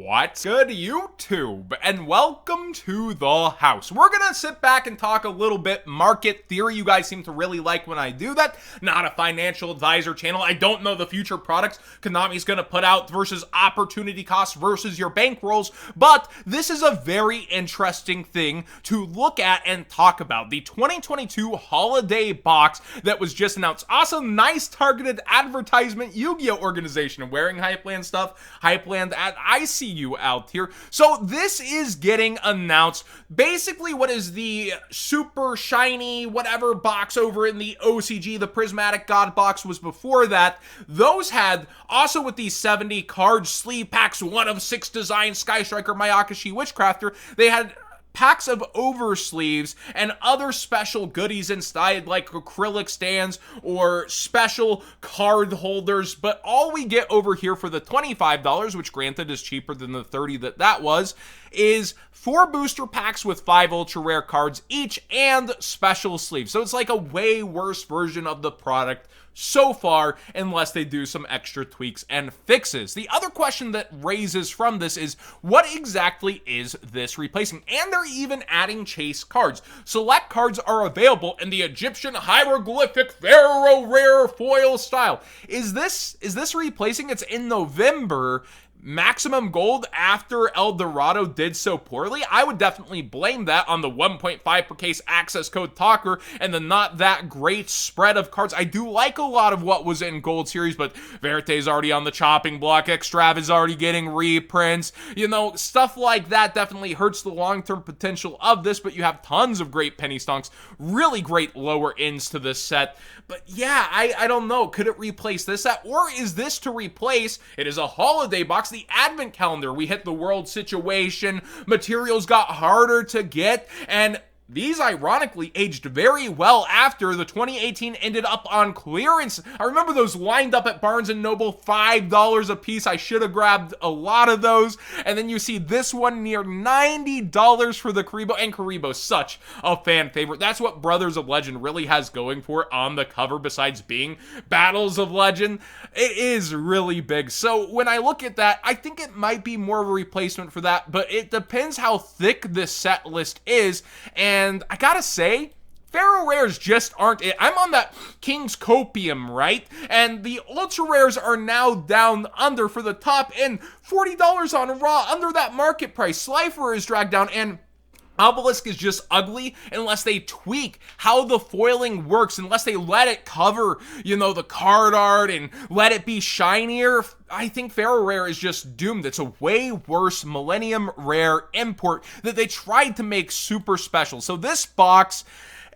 What's good, YouTube? And welcome to the house. We're gonna sit back and talk a little bit market theory. You guys seem to really like when I do that. Not a financial advisor channel. I don't know the future products Konami's gonna put out versus opportunity costs versus your bankrolls, but this is a very interesting thing to look at and talk about. The 2022 holiday box that was just announced. Also, nice targeted advertisement. Yu-Gi-Oh organization wearing Hypeland stuff. Hypeland I see you out here. So this is getting announced. Basically, what is the super shiny whatever box over in the OCG, the Prismatic God box was before that. Those had, also with these 70 card sleeve packs, 1 of 6 design, Sky Striker, Mayakashi, Witchcrafter, they had packs of oversleeves and other special goodies inside, like acrylic stands or special card holders. But all we get over here for the $25, which granted is cheaper than the $30 that was, is 4 booster packs with 5 ultra rare cards each and special sleeves. So it's like a way worse version of the product so far, unless they do some extra tweaks and fixes. The other question that raises from this is, what exactly is this replacing? And they're even adding chase cards. Select cards are available in the Egyptian hieroglyphic Pharaoh rare foil style. Is this replacing? It's in November. Maximum gold after El Dorado did so poorly? I would definitely blame that on the 1.5 per case access code talker and the not that great spread of cards. I do like a lot of what was in Gold Series, but Verite's already on the chopping block. Extrav is already getting reprints. You know, stuff like that definitely hurts the long-term potential of this, but you have tons of great penny stonks, really great lower ends to this set. But yeah, I don't know. Could it replace this set? Or is this to replace, it is a holiday box, the advent calendar? We hit the world situation, materials got harder to get, and these ironically aged very well after the 2018 ended up on clearance. I remember those lined up at Barnes & Noble, $5 a piece. I should have grabbed a lot of those. And then you see this one near $90 for the Karibo. And Karibo's such a fan favorite. That's what Brothers of Legend really has going for it on the cover, besides being Battles of Legend. It is really big. So when I look at that, I think it might be more of a replacement for that, but it depends how thick this set list is. And I gotta say, Pharaoh Rares just aren't it. I'm on that King's Copium, right? And the Ultra Rares are now down under for the top end. $40 on Raw, under that market price. Slifer is dragged down, and Obelisk is just ugly unless they tweak how the foiling works, unless they let it cover, you know, the card art and let it be shinier. I think Pharaoh Rare is just doomed. It's a way worse Millennium Rare import that they tried to make super special. So this box,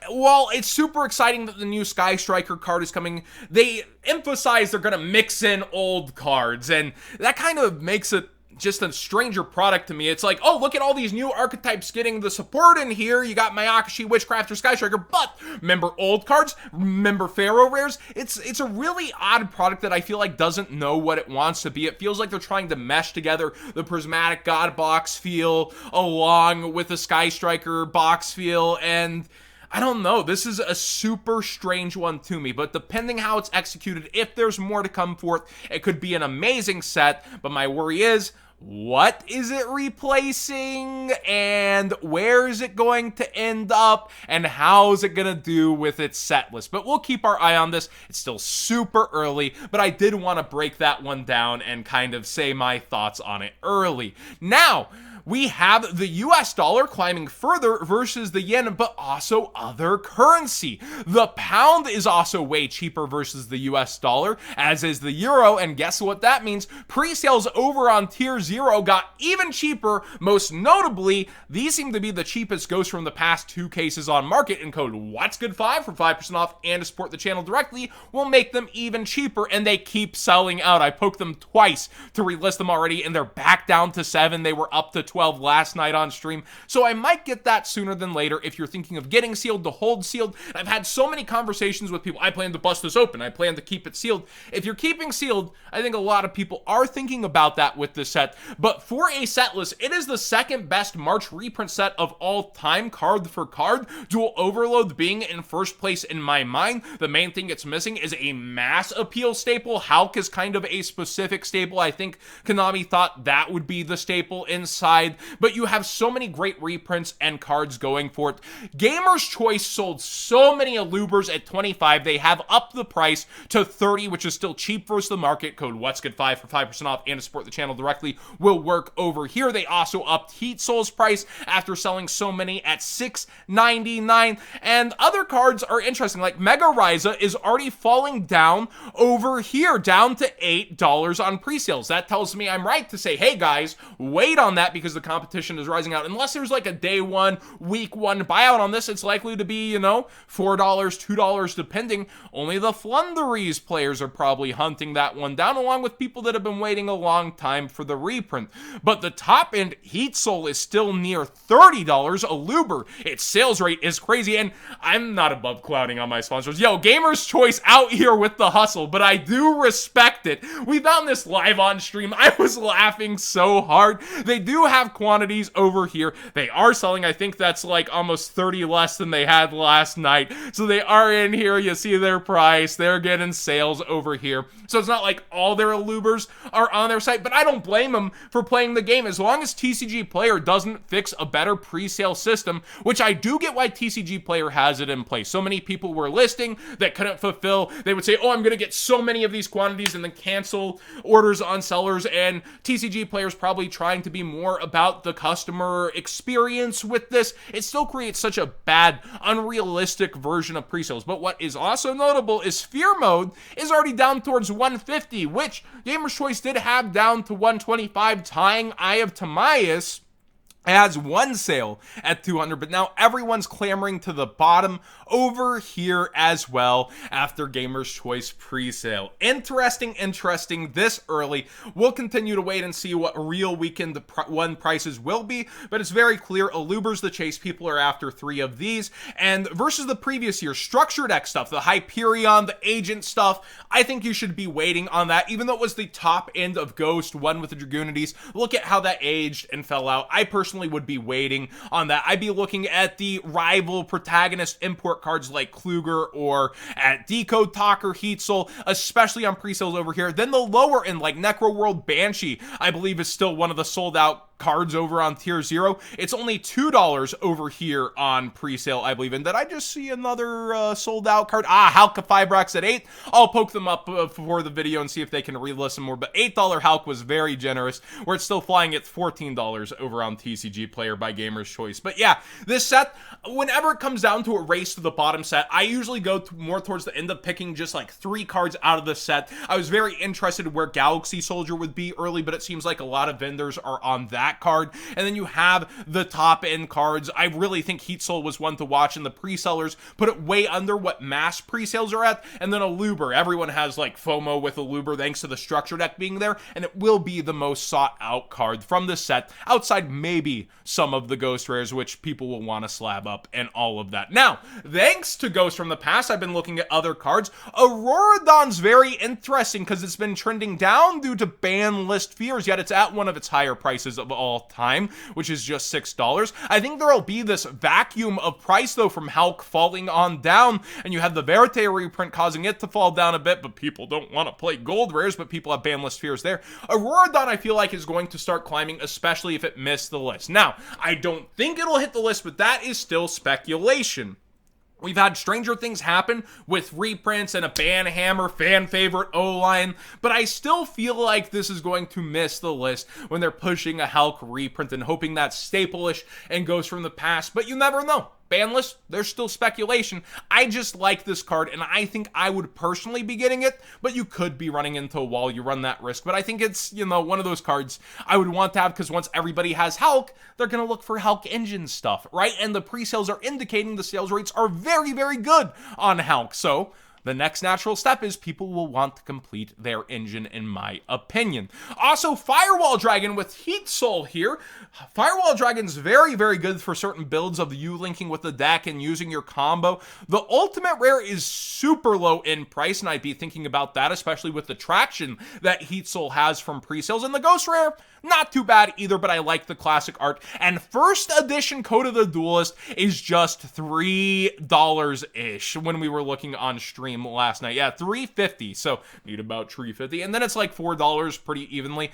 while it's super exciting that the new Sky Striker card is coming, they emphasize they're going to mix in old cards, and that kind of makes it just a stranger product to me. It's like, oh, look at all these new archetypes getting the support in here. You got Mayakashi, Witchcrafter, Sky Striker, but remember old cards? Remember Pharaoh Rares? It's a really odd product that I feel like doesn't know what it wants to be. It feels like they're trying to mesh together the Prismatic God box feel along with the Sky Striker box feel, and I don't know. This is a super strange one to me, but depending how it's executed, if there's more to come forth, it could be an amazing set. But my worry is, what is it replacing, and where is it going to end up, and how is it going to do with its set list? But we'll keep our eye on this. It's still super early, but I did want to break that one down and kind of say my thoughts on it early. Now, we have the US dollar climbing further versus the yen, but also other currency. The pound is also way cheaper versus the US dollar, as is the euro, and guess what that means? Pre-sales over on tier 0 got even cheaper. Most notably, these seem to be the cheapest ghosts from the past 2 cases on market, and code What's Good 5 for 5% off and to support the channel directly will make them even cheaper, and they keep selling out. I poked them twice to relist them already, and they're back down to 7. They were up to 12 12 last night on stream, so I might get that sooner than later if you're thinking of getting sealed to hold sealed. I've had so many conversations with people. I plan to bust this open. I plan to keep it sealed. If you're keeping sealed, I think a lot of people are thinking about that with this set, but for a set list, it is the second best March reprint set of all time, card for card. Dual Overload being in first place in my mind. The main thing it's missing is a mass appeal staple. Hulk is kind of a specific staple. I think Konami thought that would be the staple inside, but you have so many great reprints and cards going for it. Gamer's Choice sold so many Alubers at 25. They have upped the price to 30, which is still cheap versus the market. Code Wets get 5 for 5% off and to support the channel directly will work over here. They also upped Heat Soul's price after selling so many at $6.99. And other cards are interesting, like Mega Ryza is already falling down over here, down to $8 on pre-sales. That tells me I'm right to say, hey guys, wait on that because the competition is rising out. Unless there's like a day one, week one buyout on this, it's likely to be, you know, $4, $2 depending. Only the Flunderies players are probably hunting that one down, along with people that have been waiting a long time for the reprint. But the top end Heat Soul is still near $30 a Luber. Its sales rate is crazy, and I'm not above clouding on my sponsors. Yo, Gamer's Choice out here with the hustle, but I do respect it. We found this live on stream. I was laughing so hard. They do have quantities over here. They are selling. I think that's like almost 30 less than they had last night. So they are in here. You see their price. They're getting sales over here. So it's not like all their Alubers are on their site, but I don't blame them for playing the game. As long as TCG Player doesn't fix a better pre-sale system, which I do get why TCG Player has it in place. So many people were listing that couldn't fulfill. They would say, oh, I'm going to get so many of these quantities and then cancel orders on sellers. And TCG Player's probably trying to be more about the customer experience with this. It still creates such a bad, unrealistic version of pre-sales. But what is also notable is Fear Mode is already down towards 150, which Gamer's Choice did have down to 125, tying Eye of Timaeus. It has one sale at 200, but now everyone's clamoring to the bottom over here as well after Gamer's Choice pre-sale. Interesting this early. We'll continue to wait and see what real weekend one prices will be, but it's very clear Aluber's the chase. People are after 3 of these, and versus the previous year, Structure Deck stuff, the Hyperion, the Agent stuff, I think you should be waiting on that, even though it was the top end of Ghost, one with the Dragoonities. Look at how that aged and fell out. I personally would be waiting on that. I'd be looking at the rival protagonist import cards like Kluger or at Decode Talker, Heat Soul, especially on pre-sales over here. Then the lower end like Necro World Banshee, I believe is still one of the sold out cards over on tier 0. It's only $2 over here on pre-sale, I believe. And did I just see another sold out card? Hulk Fibrax at 8. I'll poke them up before the video and see if they can relist some more. But $8 Hulk was very generous, where it's still flying at $14 over on TCG Player by Gamer's Choice. But yeah, this set, whenever it comes down to a race to the bottom set, I usually go more towards the end of picking just like 3 cards out of the set. I was very interested where Galaxy Soldier would be early, but it seems like a lot of vendors are on that card. And then you have the top end cards. I really think Heat Soul was one to watch, and the pre-sellers put it way under what mass pre-sales are at. And then Aluber, everyone has like FOMO with Aluber thanks to the Structure Deck being there, and it will be the most sought out card from the set, outside maybe some of the Ghost Rares, which people will want to slab up and all of that. Now, thanks to Ghost from the past, I've been looking at other cards. Auroradon's very interesting because it's been trending down due to ban list fears, yet it's at one of its higher prices of all time, which is just $6. I think there'll be this vacuum of price though from Hulk falling on down, and you have the Verite reprint causing it to fall down a bit, but people don't want to play gold rares, but people have ban list fears there. Auroradon I feel like is going to start climbing, especially if it missed the list. Now, I don't think it'll hit the list, but that is still speculation. We've had stranger things happen with reprints and a Banhammer fan favorite O-line, but I still feel like this is going to miss the list when they're pushing a Hulk reprint and hoping that's staple-ish and goes from the past, but you never know. Ban list, there's still speculation. I just like this card, and I think I would personally be getting it, but you could be running into a wall. You run that risk, but I think it's, you know, one of those cards I would want to have, because once everybody has Hulk, they're going to look for Hulk engine stuff, right? And the pre-sales are indicating the sales rates are very, very good on Hulk, so the next natural step is people will want to complete their engine, in my opinion. Also, Firewall Dragon with Heat Soul here. Firewall Dragon's very, very good for certain builds of you linking with the deck and using your combo. The ultimate rare is super low in price, and I'd be thinking about that, especially with the traction that Heat Soul has from pre-sales. And the Ghost Rare, not too bad either, but I like the classic art. And first edition Code of the Duelist is just $3-ish when we were looking on stream last night. Yeah, $3.50. So need about $3.50. And then it's like $4 pretty evenly.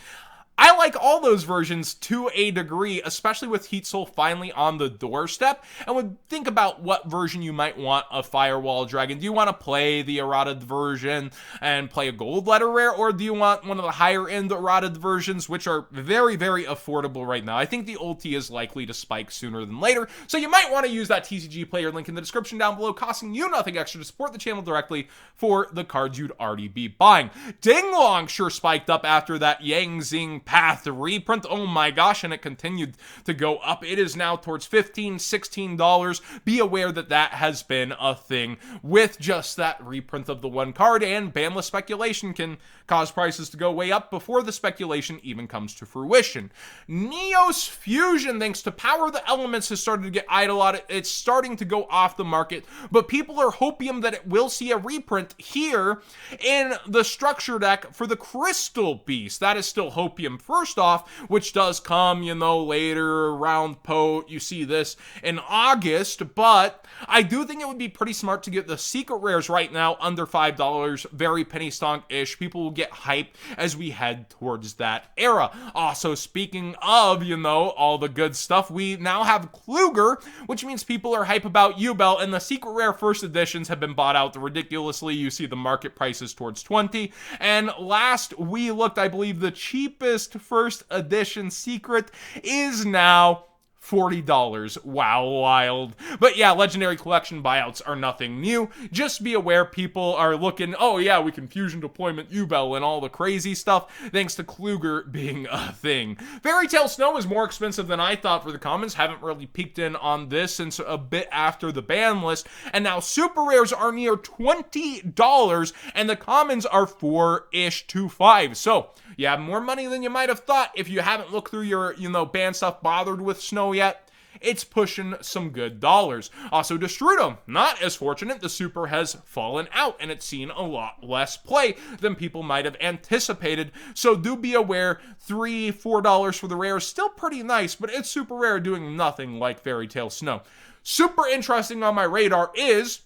I like all those versions to a degree, especially with Heat Soul finally on the doorstep, and would think about what version you might want of Firewall Dragon. Do you want to play the errata version and play a gold letter rare, or do you want one of the higher end errata versions, which are very, very affordable right now? I think the ulti is likely to spike sooner than later, so you might want to use that TCG player link in the description down below, costing you nothing extra to support the channel directly for the cards you'd already be buying. Ding Long sure spiked up after that Yang Zing Path reprint. Oh my gosh, and it continued to go up. It is now towards $15, $16. Be aware that that has been a thing with just that reprint of the one card, and banless speculation can cause prices to go way up before the speculation even comes to fruition. Neos Fusion, thanks to Power of the Elements, has started to get idled. It's starting to go off the market, but people are hoping that it will see a reprint here in the structure deck for the Crystal Beast. That is still hopium first off, which does come, later around Pote. You see this in August, but I do think it would be pretty smart to get the secret rares right now under $5, very penny stonk-ish. People will get hype as we head towards that era. Also, speaking of, all the good stuff, we now have Kluger, which means people are hype about Ubel, and the secret rare first editions have been bought out ridiculously. You see the market prices towards 20, and last we looked, I believe the cheapest first edition secret is now $40. Wow, wild. But yeah, Legendary Collection buyouts are nothing new. Just be aware people are looking, oh yeah, we can fusion deployment Ubel and all the crazy stuff, thanks to Kluger being a thing. Fairy Tale Snow is more expensive than I thought for the commons. Haven't really peeked in on this since a bit after the ban list. And now super rares are near $20, and the commons are 4-ish to 5. So you have more money than you might have thought if you haven't looked through your, ban stuff, bothered with Snow yet. It's pushing some good dollars. Also, Destrudo, not as fortunate. The super has fallen out, and it's seen a lot less play than people might have anticipated. So do be aware, $3, $4 for the rare is still pretty nice, but it's super rare, doing nothing like Fairy Tale Snow. Super interesting on my radar is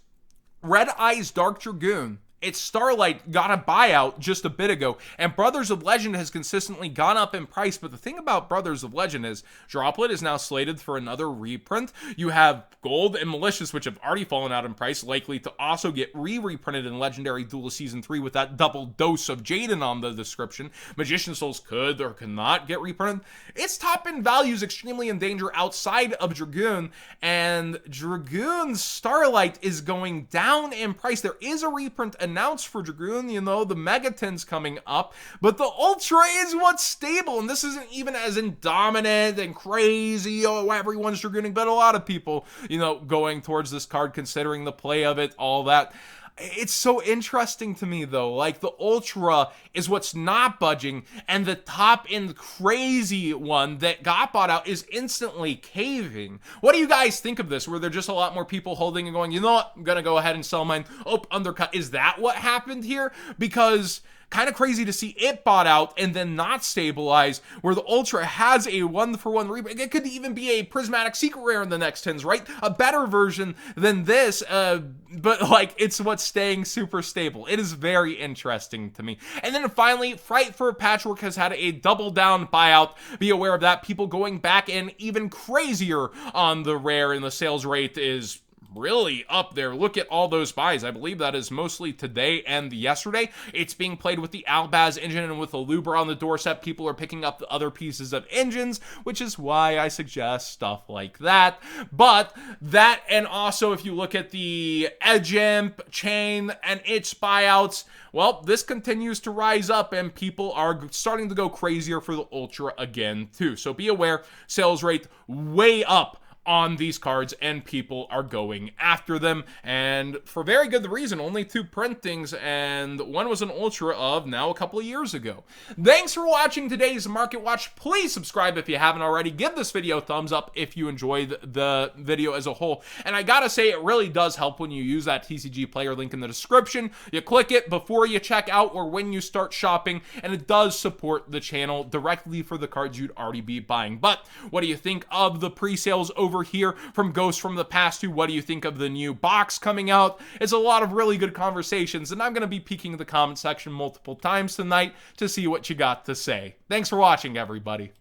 Red Eyes Dark Dragoon. Its Starlight got a buyout just a bit ago, and Brothers of Legend has consistently gone up in price. But the thing about Brothers of Legend is Droplet is now slated for another reprint. You have Gold and Malicious, which have already fallen out in price, likely to also get reprinted in Legendary Duel Season 3 with that double dose of Jaden on the description. Magician Souls could or could not get reprinted. Its top end value is extremely in danger outside of Dragoon, and Dragoon's Starlight is going down in price. There is a reprint announced for Dragoon, the Megaton's coming up, but the Ultra is what's stable, and this isn't even as in dominant and crazy, everyone's Dragooning, but a lot of people, going towards this card, considering the play of it, all that. It's so interesting to me, though. Like, the Ultra is what's not budging, and the top-end crazy one that got bought out is instantly caving. What do you guys think of this? Were there just a lot more people holding and going, you know what, I'm gonna go ahead and sell mine? Oh, undercut. Is that what happened here? Because kind of crazy to see it bought out and then not stabilize, where the Ultra has a one-for-one reprint. It could even be a Prismatic Secret Rare in the next 10s, right? A better version than this, but it's what's staying super stable. It is very interesting to me. And then finally, Fright for Patchwork has had a double down buyout. Be aware of that. People going back in even crazier on the rare, and the sales rate is really up there. Look at all those buys. I believe that is mostly today and yesterday. It's being played with the Albaz engine, and with the Lubra on the doorstep, people are picking up the other pieces of engines, which is why I suggest stuff like that. But that, and also if you look at the Edge Imp chain and its buyouts, well, this continues to rise up, and people are starting to go crazier for the Ultra again too. So be aware, sales rate way up on these cards, and people are going after them, and for very good reason. Only 2 printings, and one was an ultra of now a couple of years ago. Thanks for watching today's Market Watch. Please subscribe if you haven't already. Give this video a thumbs up if you enjoyed the video as a whole, and I gotta say, it really does help when you use that TCG player link in the description. You click it before you check out or when you start shopping, and it does support the channel directly for the cards you'd already be buying. But what do you think of the pre-sales over here from Ghosts from the Past 2? What do you think of the new box coming out? It's a lot of really good conversations, and I'm going to be peeking the comment section multiple times tonight to see what you got to say. Thanks for watching, everybody.